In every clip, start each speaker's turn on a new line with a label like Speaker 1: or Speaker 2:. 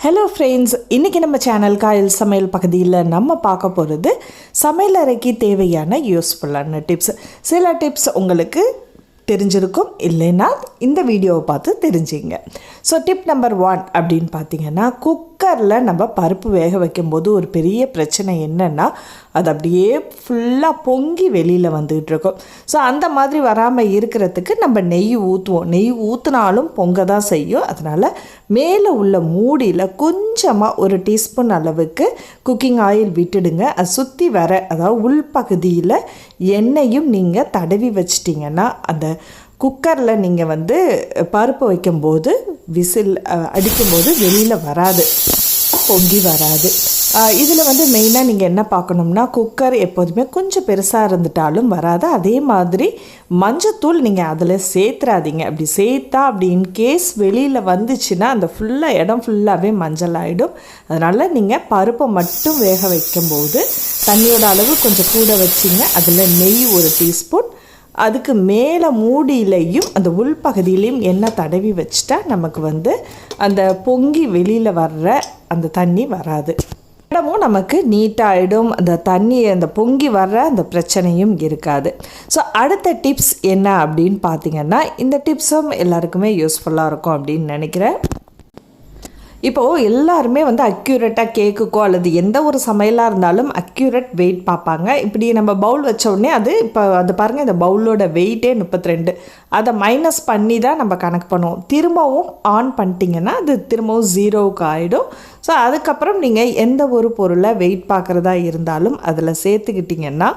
Speaker 1: Hello friends, இன்றைக்கி நம்ம channel Kayal சமையல் பகுதியில் நம்ம பார்க்க போகிறது சமையல் அறைக்கு தேவையான யூஸ்ஃபுல்லான டிப்ஸ். சில டிப்ஸ் உங்களுக்கு தெரிஞ்சிருக்கும், இல்லைன்னா இந்த வீடியோவை பார்த்து தெரிஞ்சுங்க. ஸோ டிப் நம்பர் 1 அப்படின்னு பார்த்தீங்கன்னா, குக்கரில் நம்ம பருப்பு வேக வைக்கும்போது ஒரு பெரிய பிரச்சனை என்னென்னா, அது அப்படியே ஃபுல்லாக பொங்கி வெளியில் வந்துகிட்டு இருக்கும். ஸோ அந்த மாதிரி வராமல் இருக்கிறதுக்கு நம்ம நெய் ஊற்றுவோம். நெய் ஊற்றினாலும் பொங்க தான் செய்யும். அதனால் மேலே உள்ள மூடியில் கொஞ்சமாக ஒரு டீஸ்பூன் அளவுக்கு குக்கிங் ஆயில் விட்டுடுங்க. அது சுற்றி வர, அதாவது உள்பகுதியில் எண்ணெயும் நீங்கள் தடவி வச்சிட்டிங்கன்னா அந்த குக்கரில் நீங்கள் பருப்பு வைக்கும்போது விசில் அடிக்கும்போது வெளியில் வராது, பொங்கி வராது. இதில் மெயினாக நீங்கள் என்ன பார்க்கணும்னா, குக்கர் எப்போதுமே கொஞ்சம் பெருசாக இருந்துட்டாலும் வராது. அதே மாதிரி மஞ்சத்தூள் நீங்கள் அதில் சேர்த்துறாதீங்க. அப்படி சேர்த்தா அப்படி இன்கேஸ் வெளியில் வந்துச்சுன்னா அந்த இடம் ஃபுல்லாகவே மஞ்சள் ஆகிடும். அதனால் நீங்கள் பருப்பை மட்டும் வேக வைக்கும்போது தண்ணியோட அளவு கொஞ்சம் கூட வச்சிங்க. அதில் நெய் ஒரு டீஸ்பூன், அதுக்கு மேலே மூடியிலையும் அந்த உள்பகுதியிலையும் எண்ணெய் தடவி வச்சுட்டா நமக்கு அந்த பொங்கி வெளியில் வர்ற அந்த தண்ணி வராது. இடமும் நமக்கு நீட்டாகிடும். அந்த தண்ணி அந்த பொங்கி வர்ற அந்த பிரச்சனையும் இருக்காது. ஸோ அடுத்த டிப்ஸ் என்ன அப்படின்னு பார்த்தீங்கன்னா, இந்த டிப்ஸும் எல்லாருக்குமே யூஸ்ஃபுல்லாக இருக்கும் அப்படின்னு நினைக்கிறேன். இப்போது எல்லாருமே அக்யூரேட்டாக கேக்குக்கோ அல்லது எந்த ஒரு சமையலாக இருந்தாலும் அக்யூரேட் வெயிட் பார்ப்பாங்க. இப்படி நம்ம பவுல் வச்ச உடனே அது பாருங்கள், இந்த பவுலோட வெயிட்டே 32. அதை மைனஸ் பண்ணி தான் நம்ம கணக்கு பண்ணுவோம். திரும்பவும் ஆன் பண்ணிட்டீங்கன்னா அது திரும்பவும் 0க்கு ஆகிடும். ஸோ அதுக்கப்புறம் நீங்கள் எந்த ஒரு பொருளை வெயிட் பார்க்குறதா இருந்தாலும் அதில் சேர்த்துக்கிட்டிங்கன்னா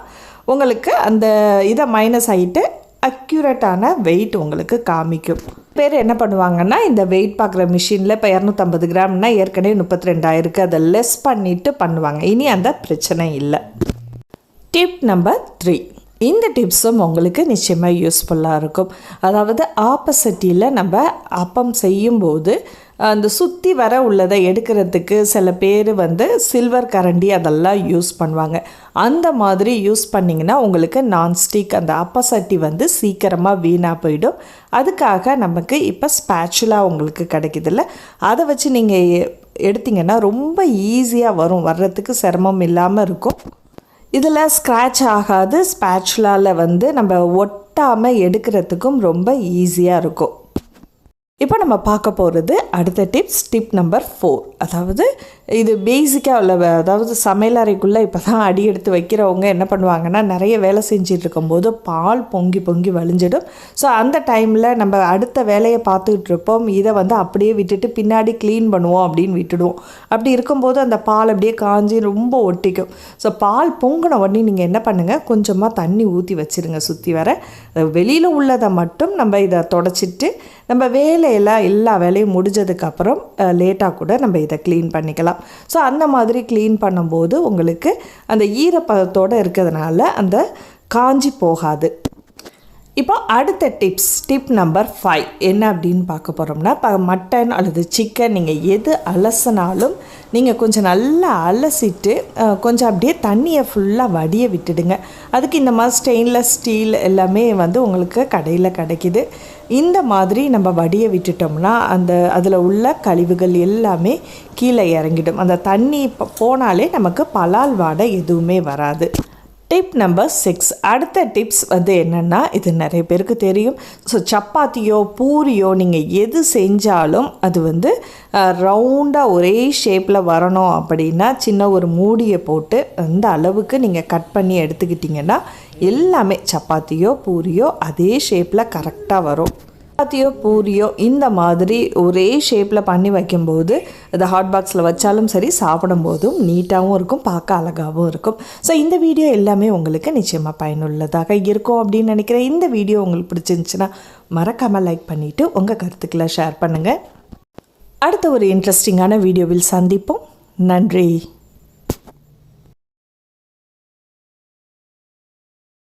Speaker 1: உங்களுக்கு அந்த இதை மைனஸ் ஆகிட்டு அக்யூரேட்டான வெயிட் உங்களுக்கு காமிக்கும். பேர் என்ன பண்ணுவாங்கன்னா, இந்த வெயிட் பார்க்குற மிஷினில் இப்போ 250 கிராம்னா ஏற்கனவே 32 ஆயிருக்கு, அதை லெஸ் பண்ணிவிட்டு பண்ணுவாங்க. இனி அந்த பிரச்சனை இல்லை. டிப் நம்பர் 3, இந்த டிப்ஸும் உங்களுக்கு நிச்சயமாக யூஸ்ஃபுல்லாக இருக்கும். அதாவது ஆப்போசிட்டியில் நம்ம அப்பம் செய்யும்போது அந்த சுற்றி வர உள்ளதை எடுக்கிறதுக்கு சில பேர் சில்வர் கரண்டி அதெல்லாம் யூஸ் பண்ணுவாங்க. அந்த மாதிரி யூஸ் பண்ணிங்கன்னா உங்களுக்கு நான்ஸ்டிக் அந்த அப்பசட்டி சீக்கிரமாக வீணாக போயிடும். அதுக்காக நமக்கு இப்போ ஸ்பாச்சுலா உங்களுக்கு கிடைக்குதில்ல, அதை வச்சு நீங்கள் எடுத்திங்கன்னா ரொம்ப ஈஸியாக வர்றதுக்கு சிரமம் இல்லாமல் இருக்கும். இதில் ஸ்க்ராட்ச் ஆகாது. ஸ்பாச்சுலாவில் நம்ம ஒட்டாமல் எடுக்கிறதுக்கும் ரொம்ப ஈஸியாக இருக்கும். இப்போ நம்ம பார்க்க போகிறது அடுத்த டிப்ஸ், டிப் நம்பர் 4. அதாவது இது பேசிக்காக உள்ள, அதாவது சமையலறைக்குள்ளே இப்போ தான் அடி எடுத்து வைக்கிறவங்க என்ன பண்ணுவாங்கன்னா, நிறைய வேலை செஞ்சிட்டு இருக்கும்போது பால் பொங்கி பொங்கி வழிஞ்சிடும். ஸோ அந்த டைமில் நம்ம அடுத்த வேலையை பார்த்துக்கிட்டு இருப்போம். இதை அப்படியே விட்டுட்டு பின்னாடி க்ளீன் பண்ணுவோம் அப்படின்னு விட்டுடுவோம். அப்படி இருக்கும்போது அந்த பால் அப்படியே காஞ்சி ரொம்ப ஒட்டிக்கும். ஸோ பால் பொங்கின உடனே நீங்கள் என்ன பண்ணுங்கள், கொஞ்சமாக தண்ணி ஊற்றி வச்சுருங்க. சுற்றி வர வெளியில் உள்ளதை மட்டும் நம்ம இதை தொடச்சிட்டு நம்ம வேலையெல்லாம் எல்லா வேலையும் முடிஞ்சதுக்கப்புறம் லேட்டாக கூட நம்ம இதை க்ளீன் பண்ணிக்கலாம். ஸோ அந்த மாதிரி க்ளீன் பண்ணும்போது உங்களுக்கு அந்த ஈரப்பதத்தோடு இருக்கிறதுனால அந்த காஞ்சி போகாது. இப்போ அடுத்த டிப் நம்பர் 5 என்ன அப்படின்னு பார்க்க போகிறோம்னா, இப்போ மட்டன் அல்லது சிக்கன் நீங்கள் எது அலசினாலும் நீங்கள் கொஞ்சம் நல்லா அலசிட்டு கொஞ்சம் அப்படியே தண்ணியை ஃபுல்லாக வடிய விட்டுடுங்க. அதுக்கு இந்த மாதிரி ஸ்டெயின்லெஸ் ஸ்டீல் எல்லாமே உங்களுக்கு கடையில் கிடைக்கிது. இந்த மாதிரி நம்ம வடிய விட்டுட்டோம்னா அதில் உள்ள கழிவுகள் எல்லாமே கீழே இறங்கிடும். அந்த தண்ணி போனாலே நமக்கு பலால் வாடை எதுவுமே வராது. டிப் நம்பர் 6, அடுத்த டிப்ஸ் என்னென்னா, இது நிறைய பேருக்கு தெரியும். ஸோ சப்பாத்தியோ பூரியோ நீங்கள் எது செஞ்சாலும் அது ரவுண்டாக ஒரே ஷேப்பில் வரணும் அப்படின்னா சின்ன ஒரு மூடியை போட்டு அந்த அளவுக்கு நீங்கள் கட் பண்ணி எடுத்துக்கிட்டிங்கன்னா எல்லாமே சப்பாத்தியோ பூரியோ அதே ஷேப்பில் கரெக்டாக வரும். சப்பாத்தியோ பூரியோ இந்த மாதிரி ஒரே ஷேப்பில் பண்ணி வைக்கும்போது அது ஹாட் பாக்ஸில் வச்சாலும் சரி, சாப்பிடும்போதும் நீட்டாகவும் இருக்கும், பார்க்க அழகாகவும் இருக்கும். ஸோ இந்த வீடியோ எல்லாமே உங்களுக்கு நிச்சயமாக பயனுள்ளதாக இருக்கும் அப்படின்னு நினைக்கிறேன். இந்த வீடியோ உங்களுக்கு பிடிச்சிருந்துச்சுன்னா மறக்காமல் லைக் பண்ணிவிட்டு உங்கள் கருத்துக்களை ஷேர் பண்ணுங்கள். அடுத்த ஒரு இன்ட்ரெஸ்டிங்கான வீடியோவில் சந்திப்போம். நன்றி.